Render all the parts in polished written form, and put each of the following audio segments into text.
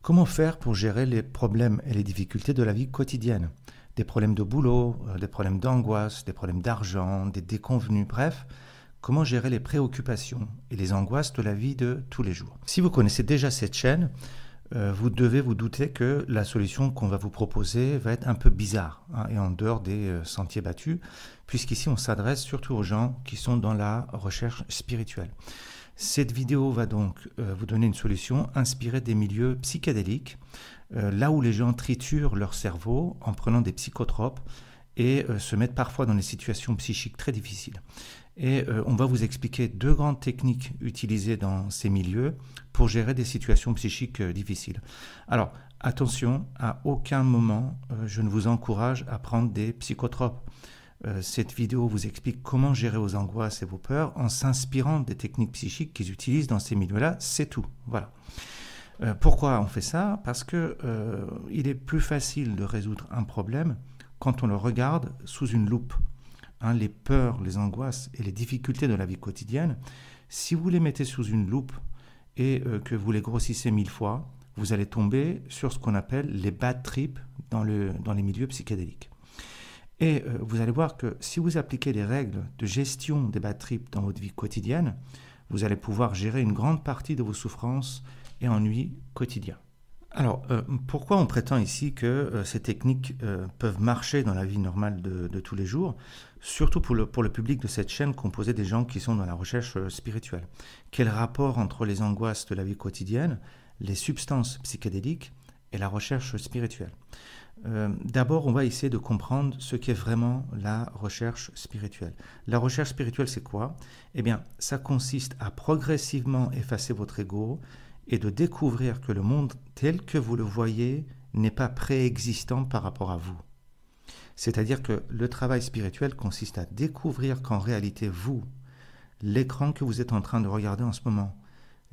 Comment faire pour gérer les problèmes et les difficultés de la vie quotidienne? Des problèmes de boulot, des problèmes d'angoisse, des problèmes d'argent, des déconvenus, bref, comment gérer les préoccupations et les angoisses de la vie de tous les jours? Si vous connaissez déjà cette chaîne, vous devez vous douter que la solution qu'on va vous proposer va être un peu bizarre et en dehors des sentiers battus, puisqu'ici on s'adresse surtout aux gens qui sont dans la recherche spirituelle. Cette vidéo va donc vous donner une solution inspirée des milieux psychédéliques, là où les gens triturent leur cerveau en prenant des psychotropes et se mettent parfois dans des situations psychiques très difficiles. Et on va vous expliquer deux grandes techniques utilisées dans ces milieux pour gérer des situations psychiques difficiles. Alors, attention, à aucun moment je ne vous encourage à prendre des psychotropes. Cette vidéo vous explique comment gérer vos angoisses et vos peurs en s'inspirant des techniques psychiques qu'ils utilisent dans ces milieux-là, c'est tout. Voilà. Pourquoi on fait ça? Parce que il est plus facile de résoudre un problème quand on le regarde sous une loupe. Les peurs, les angoisses et les difficultés de la vie quotidienne, si vous les mettez sous une loupe et que vous les grossissez 1000 fois, vous allez tomber sur ce qu'on appelle les bad trips dans les milieux psychédéliques. Et vous allez voir que si vous appliquez les règles de gestion des bad trips dans votre vie quotidienne, vous allez pouvoir gérer une grande partie de vos souffrances et ennuis quotidiens. Alors, pourquoi on prétend ici que ces techniques peuvent marcher dans la vie normale de tous les jours, surtout pour le public de cette chaîne composé des gens qui sont dans la recherche spirituelle? Quel rapport entre les angoisses de la vie quotidienne, les substances psychédéliques et la recherche spirituelle? D'abord, on va essayer de comprendre ce qu'est vraiment la recherche spirituelle. La recherche spirituelle, c'est quoi? Eh bien, ça consiste à progressivement effacer votre ego et de découvrir que le monde tel que vous le voyez n'est pas préexistant par rapport à vous. C'est-à-dire que le travail spirituel consiste à découvrir qu'en réalité, vous, l'écran que vous êtes en train de regarder en ce moment,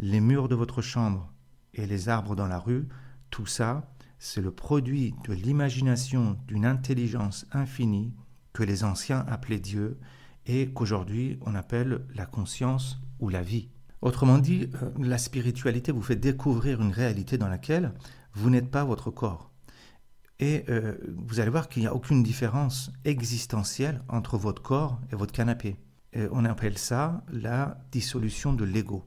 les murs de votre chambre et les arbres dans la rue, tout ça, c'est le produit de l'imagination d'une intelligence infinie que les anciens appelaient Dieu et qu'aujourd'hui on appelle la conscience ou la vie. Autrement dit, la spiritualité vous fait découvrir une réalité dans laquelle vous n'êtes pas votre corps. Et vous allez voir qu'il n'y a aucune différence existentielle entre votre corps et votre canapé. Et on appelle ça la dissolution de l'ego.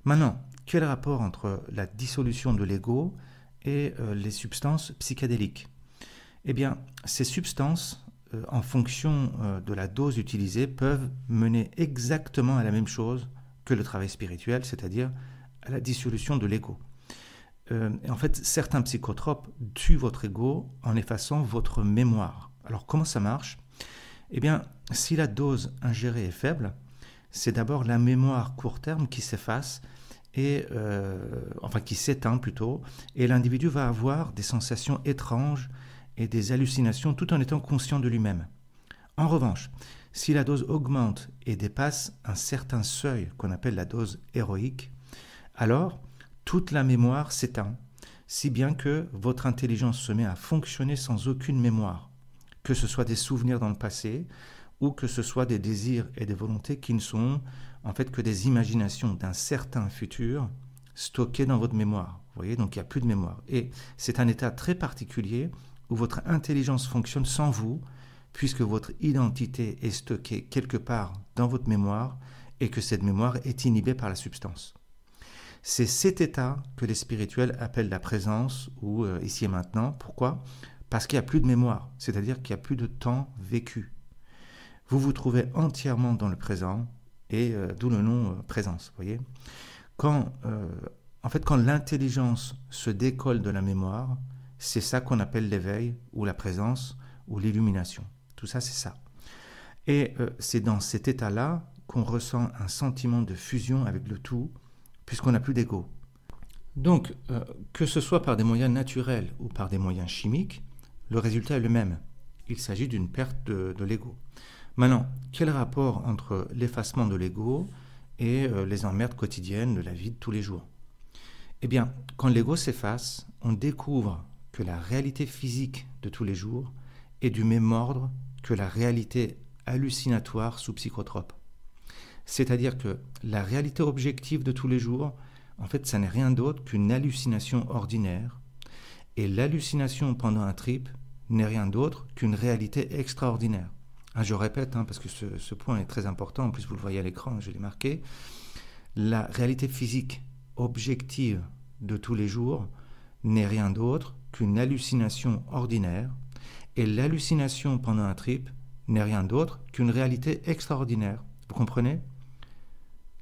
Maintenant, quel rapport entre la dissolution de l'ego et les substances psychédéliques? Eh bien, ces substances, en fonction de la dose utilisée, peuvent mener exactement à la même chose que le travail spirituel, c'est-à-dire à la dissolution de l'ego. En fait, certains psychotropes tuent votre ego en effaçant votre mémoire. Alors, comment ça marche? Eh bien, si la dose ingérée est faible, c'est d'abord la mémoire court terme qui s'efface, qui s'éteint plutôt, et l'individu va avoir des sensations étranges et des hallucinations tout en étant conscient de lui-même. En revanche, si la dose augmente et dépasse un certain seuil qu'on appelle la dose héroïque, alors toute la mémoire s'éteint, si bien que votre intelligence se met à fonctionner sans aucune mémoire, que ce soit des souvenirs dans le passé ou que ce soit des désirs et des volontés qui ne sont en fait que des imaginations d'un certain futur stockées dans votre mémoire. Vous voyez, donc il n'y a plus de mémoire. Et c'est un état très particulier où votre intelligence fonctionne sans vous, puisque votre identité est stockée quelque part dans votre mémoire et que cette mémoire est inhibée par la substance. C'est cet état que les spirituels appellent la présence ou ici et maintenant. Pourquoi? Parce qu'il n'y a plus de mémoire, c'est-à-dire qu'il n'y a plus de temps vécu. Vous vous trouvez entièrement dans le présent et d'où le nom présence. Voyez, quand l'intelligence se décolle de la mémoire, c'est ça qu'on appelle l'éveil ou la présence ou l'illumination. Tout ça, c'est ça. Et c'est dans cet état-là qu'on ressent un sentiment de fusion avec le tout, puisqu'on n'a plus d'ego. Donc, que ce soit par des moyens naturels ou par des moyens chimiques, le résultat est le même. Il s'agit d'une perte de l'ego. Maintenant, quel rapport entre l'effacement de l'ego et les emmerdes quotidiennes de la vie de tous les jours? Eh bien, quand l'ego s'efface, on découvre que la réalité physique de tous les jours est du même ordre que la réalité hallucinatoire sous psychotrope. C'est-à-dire que la réalité objective de tous les jours En fait, ça n'est rien d'autre qu'une hallucination ordinaire. Et l'hallucination pendant un trip n'est rien d'autre qu'une réalité extraordinaire. Je répète, parce que ce point est très important, en plus vous le voyez à l'écran, je l'ai marqué. La réalité physique objective de tous les jours n'est rien d'autre qu'une hallucination ordinaire. Et l'hallucination pendant un trip n'est rien d'autre qu'une réalité extraordinaire. Vous comprenez?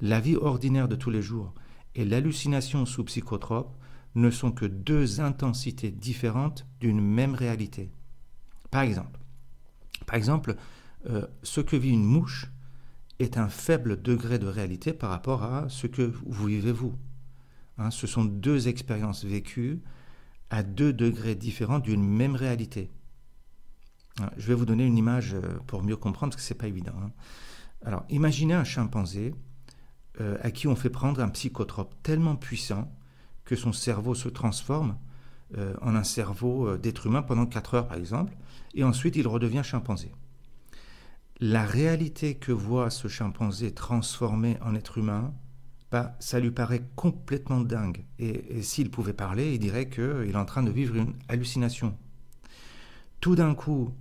La vie ordinaire de tous les jours et l'hallucination sous psychotrope ne sont que deux intensités différentes d'une même réalité. Par exemple, ce que vit une mouche est un faible degré de réalité par rapport à ce que vous vivez vous. Ce sont deux expériences vécues à deux degrés différents d'une même réalité. Je vais vous donner une image pour mieux comprendre parce que ce n'est pas évident. Alors, imaginez un chimpanzé à qui on fait prendre un psychotrope tellement puissant que son cerveau se transforme en un cerveau d'être humain pendant 4 heures par exemple, et ensuite il redevient chimpanzé. La réalité que voit ce chimpanzé transformé en être humain, ça lui paraît complètement dingue. Et s'il pouvait parler, il dirait qu'il est en train de vivre une hallucination. Tout d'un coup,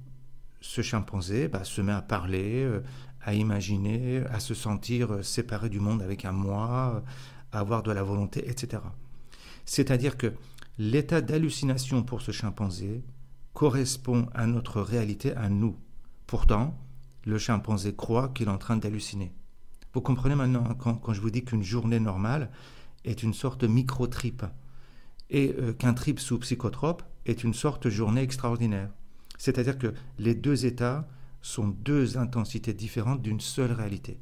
ce chimpanzé se met à parler, à imaginer, à se sentir séparé du monde avec un moi, à avoir de la volonté, etc. C'est-à-dire que l'état d'hallucination pour ce chimpanzé correspond à notre réalité, à nous. Pourtant, le chimpanzé croit qu'il est en train d'halluciner. Vous comprenez maintenant quand je vous dis qu'une journée normale est une sorte de micro-trip et qu'un trip sous psychotrope est une sorte de journée extraordinaire. C'est-à-dire que les deux états sont deux intensités différentes d'une seule réalité.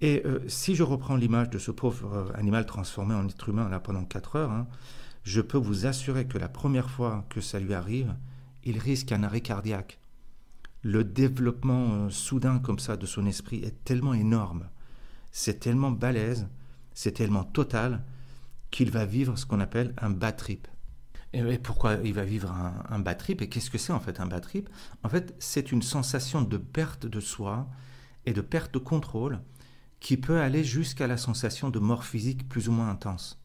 Et si je reprends l'image de ce pauvre animal transformé en être humain là, pendant 4 heures, je peux vous assurer que la première fois que ça lui arrive, il risque un arrêt cardiaque. Le développement soudain comme ça de son esprit est tellement énorme, c'est tellement balèze, c'est tellement total qu'il va vivre ce qu'on appelle un bad trip. Et pourquoi il va vivre un bad trip? Et qu'est-ce que c'est en fait un bad trip? En fait, c'est une sensation de perte de soi et de perte de contrôle qui peut aller jusqu'à la sensation de mort physique plus ou moins intense.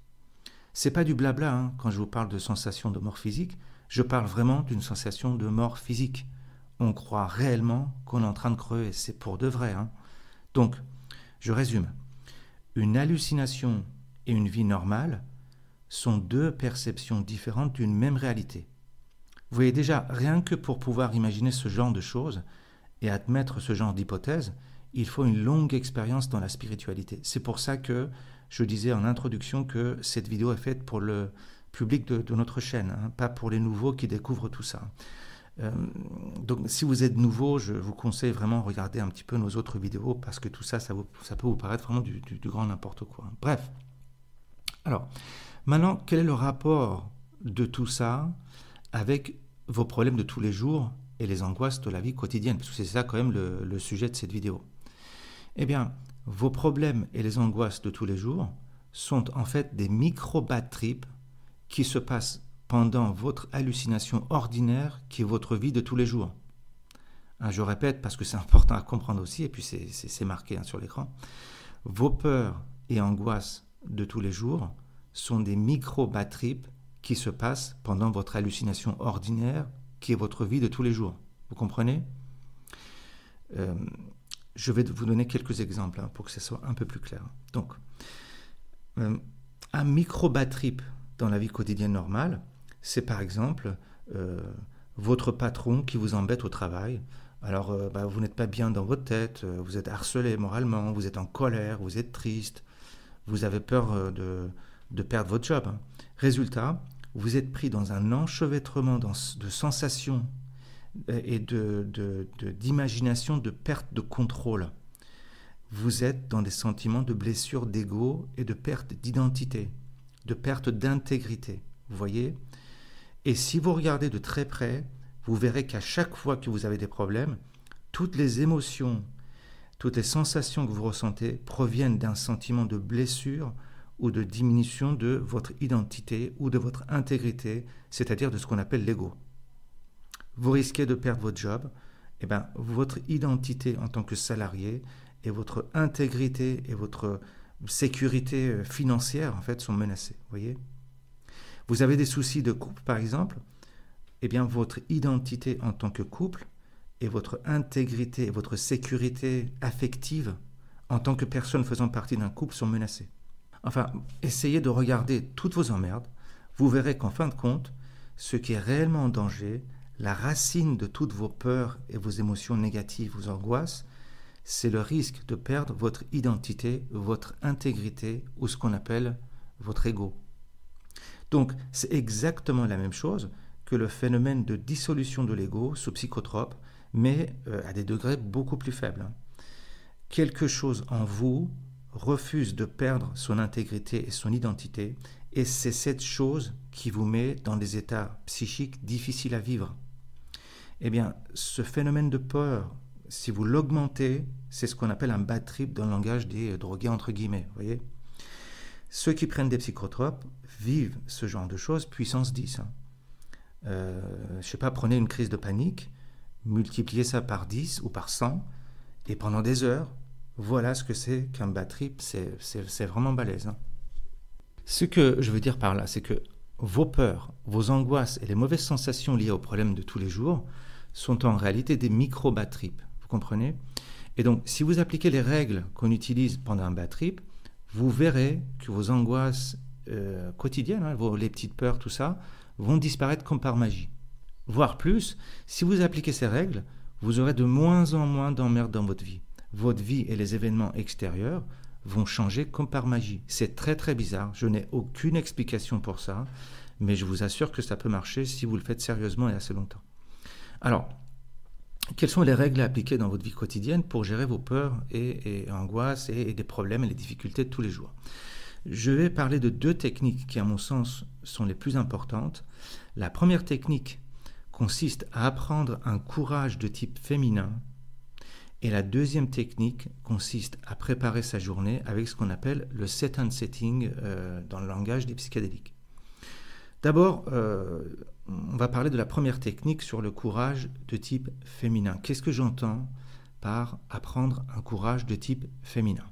C'est pas du blabla quand je vous parle de sensation de mort physique, je parle vraiment d'une sensation de mort physique. On croit réellement qu'on est en train de crever, c'est pour de vrai. Donc, je résume. Une hallucination et une vie normale sont deux perceptions différentes d'une même réalité. Vous voyez déjà, rien que pour pouvoir imaginer ce genre de choses et admettre ce genre d'hypothèse, il faut une longue expérience dans la spiritualité. C'est pour ça que je disais en introduction que cette vidéo est faite pour le public de notre chaîne, pas pour les nouveaux qui découvrent tout ça. Donc si vous êtes nouveau, je vous conseille vraiment de regarder un petit peu nos autres vidéos parce que tout ça, ça peut vous paraître vraiment du grand n'importe quoi. Bref. Alors, maintenant, quel est le rapport de tout ça avec vos problèmes de tous les jours et les angoisses de la vie quotidienne? Parce que c'est ça quand même le sujet de cette vidéo. Eh bien, vos problèmes et les angoisses de tous les jours sont en fait des micro-bad trips qui se passent pendant votre hallucination ordinaire qui est votre vie de tous les jours. Je répète parce que c'est important à comprendre aussi, et puis c'est marqué sur l'écran. Vos peurs et angoisses de tous les jours sont des micro-bad trips qui se passent pendant votre hallucination ordinaire qui est votre vie de tous les jours. Vous comprenez? Je vais vous donner quelques exemples pour que ce soit un peu plus clair. Donc, un micro-bad trip dans la vie quotidienne normale, c'est par exemple votre patron qui vous embête au travail. Alors, vous n'êtes pas bien dans votre tête, vous êtes harcelé moralement, vous êtes en colère, vous êtes triste, vous avez peur de perdre votre job. Résultat, vous êtes pris dans un enchevêtrement de sensations et d'imagination de perte de contrôle. Vous êtes dans des sentiments de blessure d'ego et de perte d'identité, de perte d'intégrité. Vous voyez? Et si vous regardez de très près, vous verrez qu'à chaque fois que vous avez des problèmes, toutes les émotions, toutes les sensations que vous ressentez proviennent d'un sentiment de blessure ou de diminution de votre identité ou de votre intégrité, c'est-à-dire de ce qu'on appelle l'ego. Vous risquez de perdre votre job, votre identité en tant que salarié et votre intégrité et votre sécurité financière, en fait, sont menacées. Voyez ? Vous avez des soucis de couple, par exemple, eh bien, votre identité en tant que couple et votre intégrité et votre sécurité affective en tant que personne faisant partie d'un couple sont menacées. Enfin, essayez de regarder toutes vos emmerdes. Vous verrez qu'en fin de compte, ce qui est réellement en danger, la racine de toutes vos peurs et vos émotions négatives, vos angoisses, c'est le risque de perdre votre identité, votre intégrité ou ce qu'on appelle votre ego. Donc, c'est exactement la même chose que le phénomène de dissolution de l'ego sous psychotrope, mais à des degrés beaucoup plus faibles. Quelque chose en vous refuse de perdre son intégrité et son identité, et c'est cette chose qui vous met dans des états psychiques difficiles à vivre. Eh bien, ce phénomène de peur, si vous l'augmentez, c'est ce qu'on appelle un bad trip dans le langage des drogués, entre guillemets. Voyez ? Ceux qui prennent des psychotropes vivent ce genre de choses puissance 10. Je ne sais pas, prenez une crise de panique, multipliez ça par 10 ou par 100, et pendant des heures, voilà ce que c'est qu'un bad trip, c'est vraiment balèze. Ce que je veux dire par là, c'est que vos peurs, vos angoisses et les mauvaises sensations liées aux problèmes de tous les jours sont en réalité des micro-bad trips, vous comprenez ? Et donc, si vous appliquez les règles qu'on utilise pendant un bad trip, vous verrez que vos angoisses quotidiennes, les petites peurs, tout ça, vont disparaître comme par magie. Voire plus, si vous appliquez ces règles, vous aurez de moins en moins d'emmerdes dans votre vie. Votre vie et les événements extérieurs vont changer comme par magie. C'est très très bizarre, je n'ai aucune explication pour ça, mais je vous assure que ça peut marcher si vous le faites sérieusement et assez longtemps. Alors, quelles sont les règles à appliquer dans votre vie quotidienne pour gérer vos peurs et angoisses et des problèmes et les difficultés de tous les jours ? Je vais parler de 2 techniques qui, à mon sens, sont les plus importantes. La première technique consiste à apprendre un courage de type féminin. Et la deuxième technique consiste à préparer sa journée avec ce qu'on appelle le set and setting dans le langage des psychédéliques. D'abord, on va parler de la première technique sur le courage de type féminin. Qu'est-ce que j'entends par apprendre un courage de type féminin ?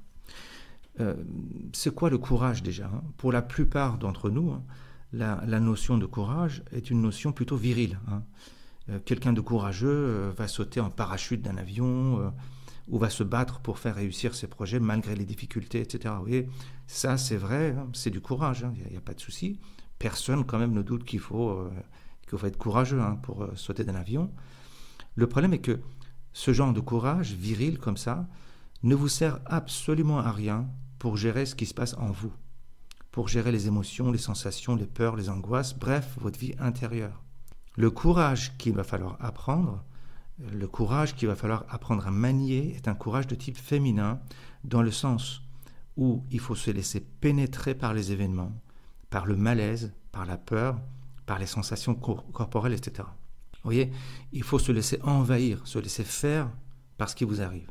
C'est quoi le courage déjà ? Pour la plupart d'entre nous, la notion de courage est une notion plutôt virile. Quelqu'un de courageux va sauter en parachute d'un avion ou va se battre pour faire réussir ses projets malgré les difficultés, etc. Vous voyez, ça c'est vrai, c'est du courage, il n'y a pas de souci. Personne quand même ne doute qu'il faut être courageux pour sauter d'un avion. Le problème est que ce genre de courage viril comme ça ne vous sert absolument à rien pour gérer ce qui se passe en vous, pour gérer les émotions, les sensations, les peurs, les angoisses, bref, votre vie intérieure. Le courage qu'il va falloir apprendre, le courage qu'il va falloir apprendre à manier est un courage de type féminin, dans le sens où il faut se laisser pénétrer par les événements, par le malaise, par la peur, par les sensations corporelles, etc. Vous voyez, il faut se laisser envahir, se laisser faire par ce qui vous arrive.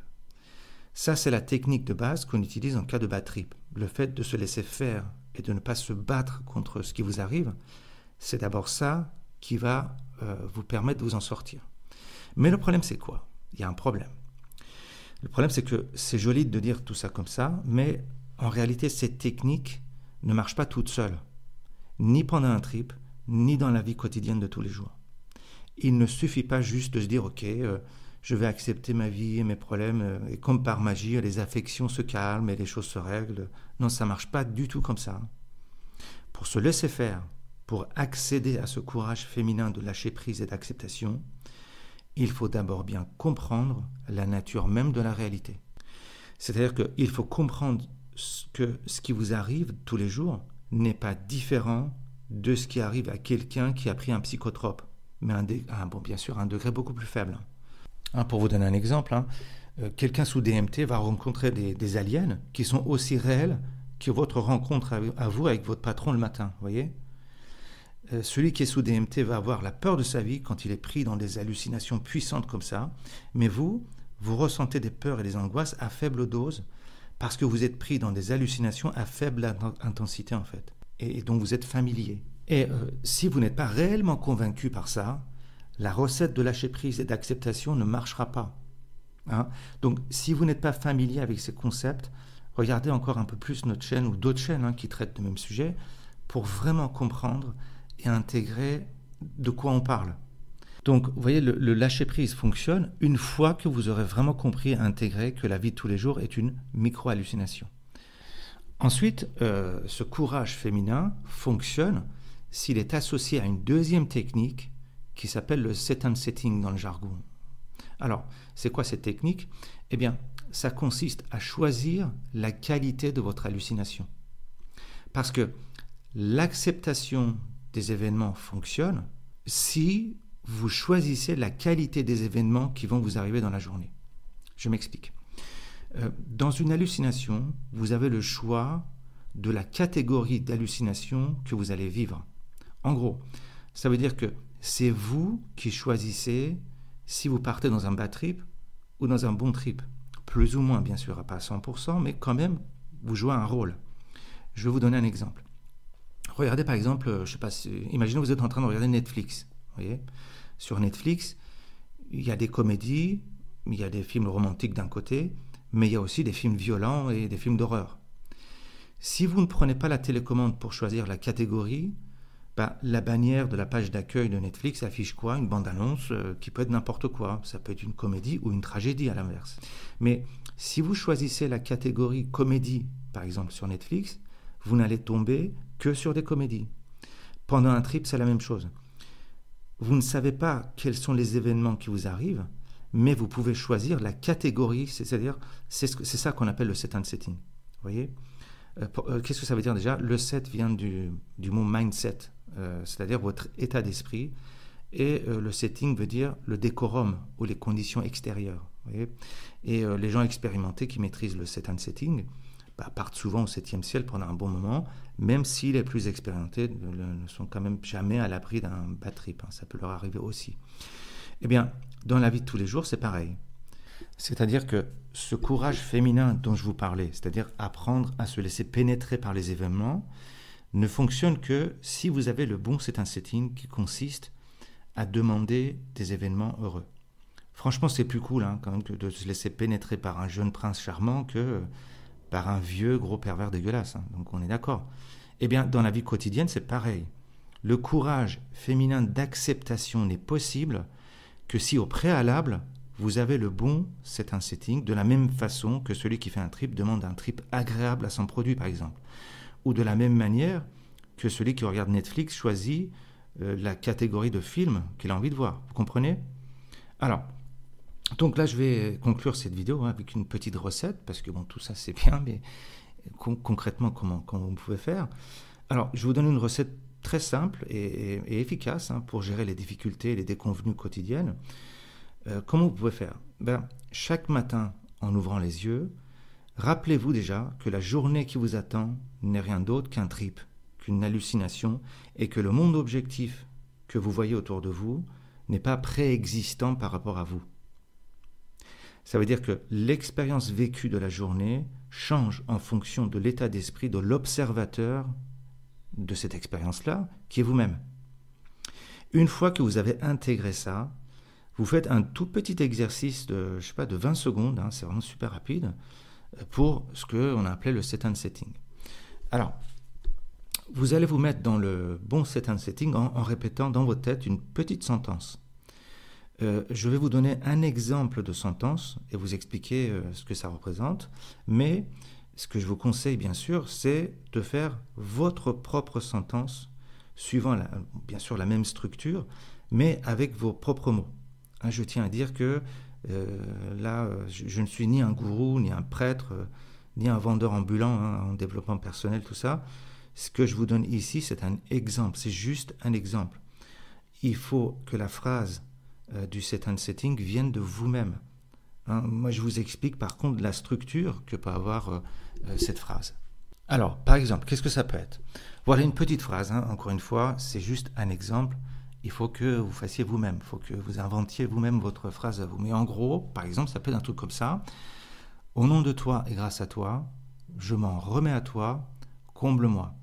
Ça, c'est la technique de base qu'on utilise en cas de bad trip. Le fait de se laisser faire et de ne pas se battre contre ce qui vous arrive, c'est d'abord ça qui va vous permettre de vous en sortir. Mais le problème, c'est quoi ? Il y a un problème. Le problème, c'est que c'est joli de dire tout ça comme ça, mais en réalité, cette technique ne marche pas toute seule, ni pendant un trip, ni dans la vie quotidienne de tous les jours. Il ne suffit pas juste de se dire « Ok, je vais accepter ma vie et mes problèmes, et comme par magie, les affections se calment et les choses se règlent. » Non, ça ne marche pas du tout comme ça. Pour se laisser faire, pour accéder à ce courage féminin de lâcher prise et d'acceptation, il faut d'abord bien comprendre la nature même de la réalité. C'est-à-dire qu'il faut comprendre que ce qui vous arrive tous les jours n'est pas différent de ce qui arrive à quelqu'un qui a pris un psychotrope, mais bien sûr, à un degré beaucoup plus faible. Pour vous donner un exemple, quelqu'un sous DMT va rencontrer des aliens qui sont aussi réels que votre rencontre à vous avec votre patron le matin, vous voyez ? Celui qui est sous DMT va avoir la peur de sa vie quand il est pris dans des hallucinations puissantes comme ça, mais vous ressentez des peurs et des angoisses à faible dose parce que vous êtes pris dans des hallucinations à faible intensité en fait, et donc vous êtes familier. Et si vous n'êtes pas réellement convaincu par ça, la recette de lâcher prise et d'acceptation ne marchera pas. Donc si vous n'êtes pas familier avec ces concepts, regardez encore un peu plus notre chaîne ou d'autres chaînes qui traitent le même sujet pour vraiment comprendre et intégrer de quoi on parle. Donc, vous voyez, le lâcher-prise fonctionne une fois que vous aurez vraiment compris et intégré que la vie de tous les jours est une micro-hallucination. Ensuite, ce courage féminin fonctionne s'il est associé à une deuxième technique qui s'appelle le set and setting dans le jargon. Alors, c'est quoi cette technique? Eh bien, ça consiste à choisir la qualité de votre hallucination. Parce que l'acceptation des événements fonctionne si vous choisissez la qualité des événements qui vont vous arriver dans la journée. Je m'explique. Dans une hallucination, vous avez le choix de la catégorie d'hallucination que vous allez vivre. En gros, ça veut dire que c'est vous qui choisissez si vous partez dans un bad trip ou dans un bon trip. Plus ou moins, bien sûr, pas à 100%, mais quand même, vous jouez un rôle. Je vais vous donner un exemple. Regardez par exemple, je sais pas, imaginez que vous êtes en train de regarder Netflix. Vous voyez, sur Netflix, il y a des comédies, il y a des films romantiques d'un côté, mais il y a aussi des films violents et des films d'horreur. Si vous ne prenez pas la télécommande pour choisir la catégorie, la bannière de la page d'accueil de Netflix affiche quoi? Une bande-annonce qui peut être n'importe quoi. Ça peut être une comédie ou une tragédie à l'inverse. Mais si vous choisissez la catégorie comédie, par exemple sur Netflix, vous n'allez tomber que sur des comédies. Pendant un trip, c'est la même chose. Vous ne savez pas quels sont les événements qui vous arrivent, mais vous pouvez choisir la catégorie, c'est-à-dire, c'est ça qu'on appelle le set and setting. Vous voyez? Qu'est-ce que ça veut dire déjà? Le set vient du mot mindset, c'est-à-dire votre état d'esprit, et le setting veut dire le décorum ou les conditions extérieures. Vous voyez? Et les gens expérimentés qui maîtrisent le set and setting partent souvent au 7e ciel pendant un bon moment, même si les plus expérimentés ne sont quand même jamais à l'abri d'un bad trip. Ça peut leur arriver aussi. Eh bien, dans la vie de tous les jours, c'est pareil. C'est-à-dire que ce courage féminin dont je vous parlais, c'est-à-dire apprendre à se laisser pénétrer par les événements, ne fonctionne que si vous avez le bon set and setting qui consiste à demander des événements heureux. Franchement, c'est plus cool quand même que de se laisser pénétrer par un jeune prince charmant que par un vieux gros pervers dégueulasse. Donc on est d'accord. Eh bien, dans la vie quotidienne, c'est pareil. Le courage féminin d'acceptation n'est possible que si au préalable, vous avez le bon set and setting, de la même façon que celui qui fait un trip demande un trip agréable à son produit, par exemple. Ou de la même manière que celui qui regarde Netflix choisit la catégorie de films qu'il a envie de voir. Vous comprenez? Alors, donc là, je vais conclure cette vidéo avec une petite recette, parce que bon, tout ça c'est bien, mais concrètement, comment vous pouvez faire? Alors, je vous donne une recette très simple et efficace pour gérer les difficultés et les déconvenues quotidiennes. Comment vous pouvez faire? Chaque matin, en ouvrant les yeux, rappelez-vous déjà que la journée qui vous attend n'est rien d'autre qu'un trip, qu'une hallucination, et que le monde objectif que vous voyez autour de vous n'est pas préexistant par rapport à vous. Ça veut dire que l'expérience vécue de la journée change en fonction de l'état d'esprit de l'observateur de cette expérience-là, qui est vous-même. Une fois que vous avez intégré ça, vous faites un tout petit exercice de, je sais pas, de 20 secondes, c'est vraiment super rapide, pour ce qu'on a appelé le set and setting. Alors, vous allez vous mettre dans le bon set and setting en répétant dans votre tête une petite sentence. Je vais vous donner un exemple de sentence et vous expliquer ce que ça représente, mais ce que je vous conseille bien sûr, c'est de faire votre propre sentence, suivant bien sûr la même structure, mais avec vos propres mots. Je tiens à dire que là, je ne suis ni un gourou, ni un prêtre, ni un vendeur ambulant en développement personnel, tout ça. Ce que je vous donne ici, c'est un exemple, c'est juste un exemple. Il faut que la phrase du set and setting vienne de vous-même. Moi, je vous explique par contre la structure que peut avoir cette phrase. Alors, par exemple, qu'est-ce que ça peut être? Voilà une petite phrase, encore une fois, c'est juste un exemple. Il faut que vous fassiez vous-même, il faut que vous inventiez vous-même votre phrase à vous. Mais en gros, par exemple, ça peut être un truc comme ça. Au nom de toi et grâce à toi, je m'en remets à toi, comble-moi.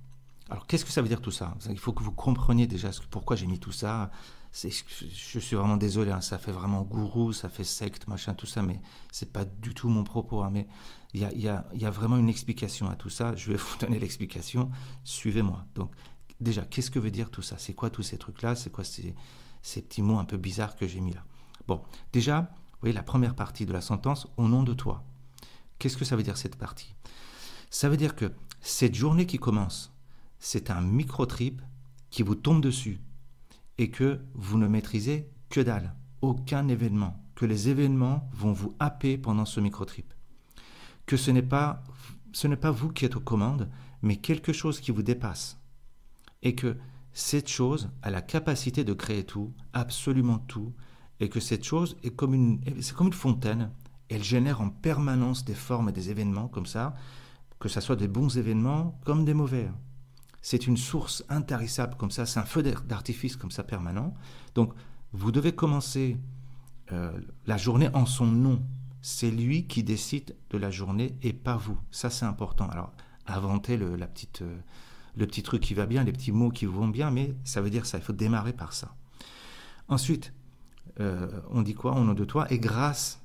Alors, qu'est-ce que ça veut dire tout ça? Il faut que vous compreniez déjà pourquoi j'ai mis tout ça. je suis vraiment désolé, hein, ça fait vraiment gourou, ça fait secte, machin, tout ça, mais c'est pas du tout mon propos. Hein, mais il y a vraiment une explication à tout ça. Je vais vous donner l'explication. Suivez-moi. Donc, déjà, qu'est-ce que veut dire tout ça? C'est quoi tous ces trucs-là? C'est quoi ces petits mots un peu bizarres que j'ai mis là? Bon, déjà, vous voyez la première partie de la sentence, au nom de toi. Qu'est-ce que ça veut dire cette partie? Ça veut dire que cette journée qui commence, c'est un micro-trip qui vous tombe dessus et que vous ne maîtrisez que dalle, aucun événement, que les événements vont vous happer pendant ce micro-trip, que ce n'est pas vous qui êtes aux commandes, mais quelque chose qui vous dépasse, et que cette chose a la capacité de créer tout, absolument tout, et que cette chose est comme une fontaine, elle génère en permanence des formes et des événements comme ça, que ce soit des bons événements comme des mauvais. C'est une source intarissable comme ça, c'est un feu d'artifice comme ça permanent. Donc, vous devez commencer la journée en son nom. C'est lui qui décide de la journée et pas vous. Ça, c'est important. Alors, inventez le petit truc qui va bien, les petits mots qui vous vont bien, mais ça veut dire ça, il faut démarrer par ça. Ensuite, on dit quoi? Au nom de toi et grâce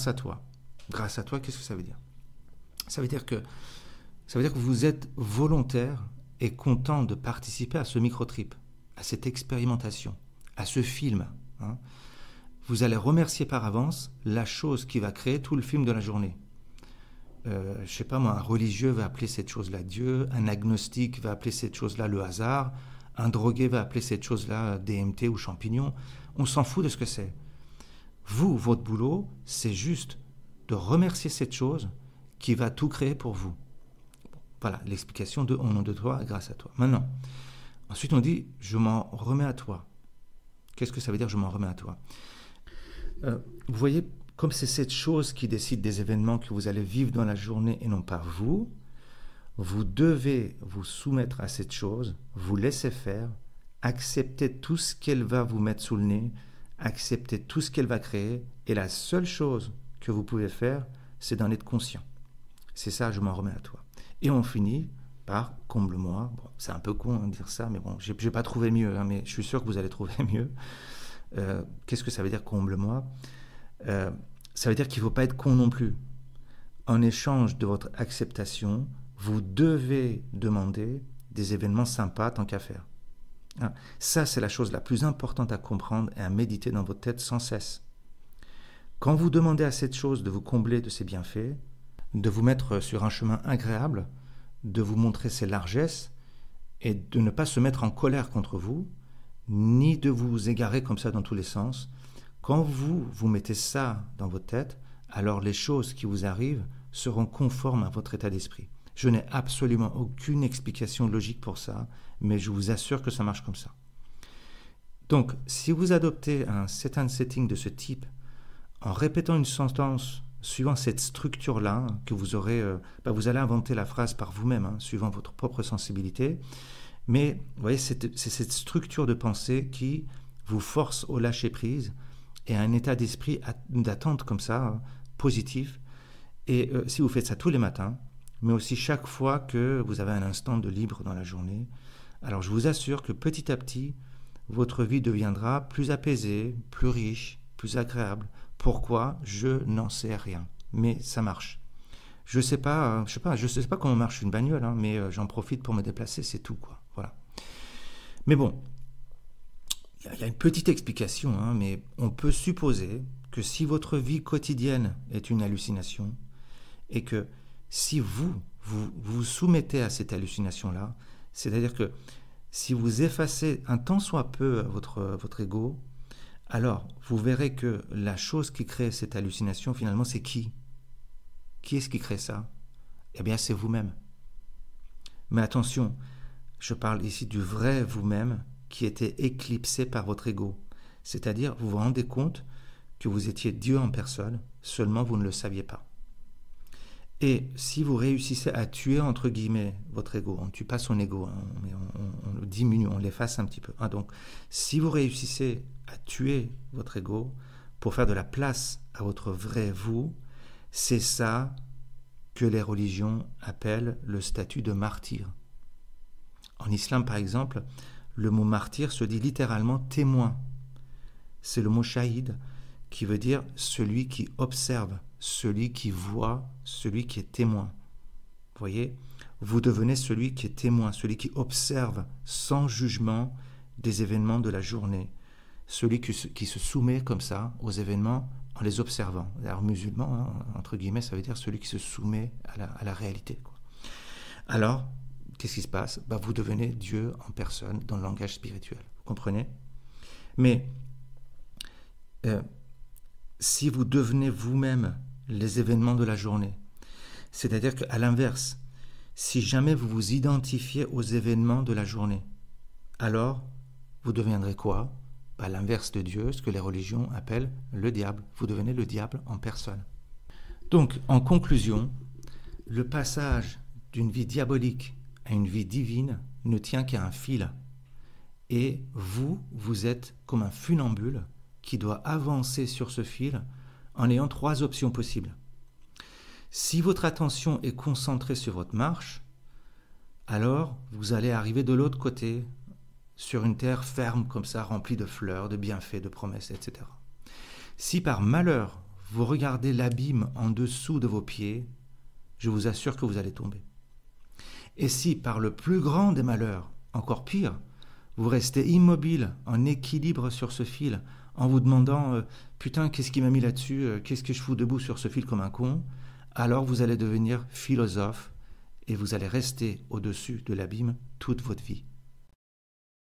à toi. Grâce à toi, qu'est-ce que ça veut dire? Ça veut dire que vous êtes volontaire et content de participer à ce micro-trip, à cette expérimentation, à ce film. Hein. Vous allez remercier par avance la chose qui va créer tout le film de la journée. Je ne sais pas moi, un religieux va appeler cette chose-là Dieu, un agnostique va appeler cette chose-là le hasard, un drogué va appeler cette chose-là DMT ou champignon. On s'en fout de ce que c'est. Vous, votre boulot, c'est juste de remercier cette chose qui va tout créer pour vous. Voilà, l'explication de « au nom de toi, grâce à toi ». Maintenant, ensuite on dit « je m'en remets à toi ». Qu'est-ce que ça veut dire « je m'en remets à toi » Vous voyez, comme c'est cette chose qui décide des événements que vous allez vivre dans la journée et non pas vous, vous devez vous soumettre à cette chose, vous laisser faire, accepter tout ce qu'elle va vous mettre sous le nez, accepter tout ce qu'elle va créer, et la seule chose que vous pouvez faire, c'est d'en être conscient. C'est ça, je m'en remets à toi. Et on finit par « comble-moi ». Bon, c'est un peu con de dire ça, mais bon, je n'ai pas trouvé mieux, hein, mais je suis sûr que vous allez trouver mieux. Qu'est-ce que ça veut dire « comble-moi » Ça veut dire qu'il ne faut pas être con non plus. En échange de votre acceptation, vous devez demander des événements sympas tant qu'à faire. Hein, ça, c'est la chose la plus importante à comprendre et à méditer dans votre tête sans cesse. Quand vous demandez à cette chose de vous combler de ses bienfaits, de vous mettre sur un chemin agréable, de vous montrer ses largesses et de ne pas se mettre en colère contre vous, ni de vous égarer comme ça dans tous les sens. Quand vous mettez ça dans votre tête, alors les choses qui vous arrivent seront conformes à votre état d'esprit. Je n'ai absolument aucune explication logique pour ça, mais je vous assure que ça marche comme ça. Donc, si vous adoptez un set and setting de ce type, en répétant une sentence suivant cette structure-là, que vous aurez, vous allez inventer la phrase par vous-même, hein, suivant votre propre sensibilité, mais vous voyez, c'est cette structure de pensée qui vous force au lâcher-prise et à un état d'esprit d'attente comme ça, hein, positif. Et si vous faites ça tous les matins, mais aussi chaque fois que vous avez un instant de libre dans la journée, alors je vous assure que petit à petit, votre vie deviendra plus apaisée, plus riche, plus agréable. Pourquoi? Je n'en sais rien, mais ça marche. Je sais pas comment marche une bagnole, hein, mais j'en profite pour me déplacer, c'est tout, quoi. Voilà. Mais bon, il y a une petite explication, hein, mais on peut supposer que si votre vie quotidienne est une hallucination, et que si vous soumettez à cette hallucination-là, c'est-à-dire que si vous effacez un tant soit peu votre ego, alors vous verrez que la chose qui crée cette hallucination, finalement, c'est qui? Qui est-ce qui crée ça? Eh bien, c'est vous-même. Mais attention, je parle ici du vrai vous-même qui était éclipsé par votre ego. C'est-à-dire, vous vous rendez compte que vous étiez Dieu en personne, seulement vous ne le saviez pas. Et si vous réussissez à tuer, entre guillemets, votre ego, on ne tue pas son ego, hein, mais on le diminue, on l'efface un petit peu. Hein, donc, si vous réussissez à tuer votre ego pour faire de la place à votre vrai vous, c'est ça que les religions appellent le statut de martyr. En islam, par exemple, le mot martyr se dit littéralement témoin. c'est le mot shahid, qui veut dire celui qui observe, celui qui voit, celui qui est témoin. Vous voyez, vous devenez celui qui est témoin, celui qui observe sans jugement des événements de la journée, celui qui se soumet comme ça aux événements en les observant. Alors musulman, hein, entre guillemets, ça veut dire celui qui se soumet à la réalité, quoi. Alors, qu'est-ce qui se passe? Vous devenez Dieu en personne dans le langage spirituel. Vous comprenez? Mais si vous devenez vous-même les événements de la journée, c'est-à-dire qu'à l'inverse, si jamais vous vous identifiez aux événements de la journée, alors vous deviendrez quoi? L'inverse de Dieu, ce que les religions appellent le diable. Vous devenez le diable en personne. Donc, en conclusion, le passage d'une vie diabolique à une vie divine ne tient qu'à un fil. Et vous êtes comme un funambule qui doit avancer sur ce fil en ayant 3 options possibles. Si votre attention est concentrée sur votre marche, alors vous allez arriver de l'autre côté, sur une terre ferme comme ça, remplie de fleurs, de bienfaits, de promesses, etc. Si par malheur, vous regardez l'abîme en dessous de vos pieds, je vous assure que vous allez tomber. Et si par le plus grand des malheurs, encore pire, vous restez immobile, en équilibre sur ce fil, en vous demandant « Putain, qu'est-ce qui m'a mis là-dessus? Qu'est-ce que je fous debout sur ce fil comme un con ?» Alors vous allez devenir philosophe et vous allez rester au-dessus de l'abîme toute votre vie.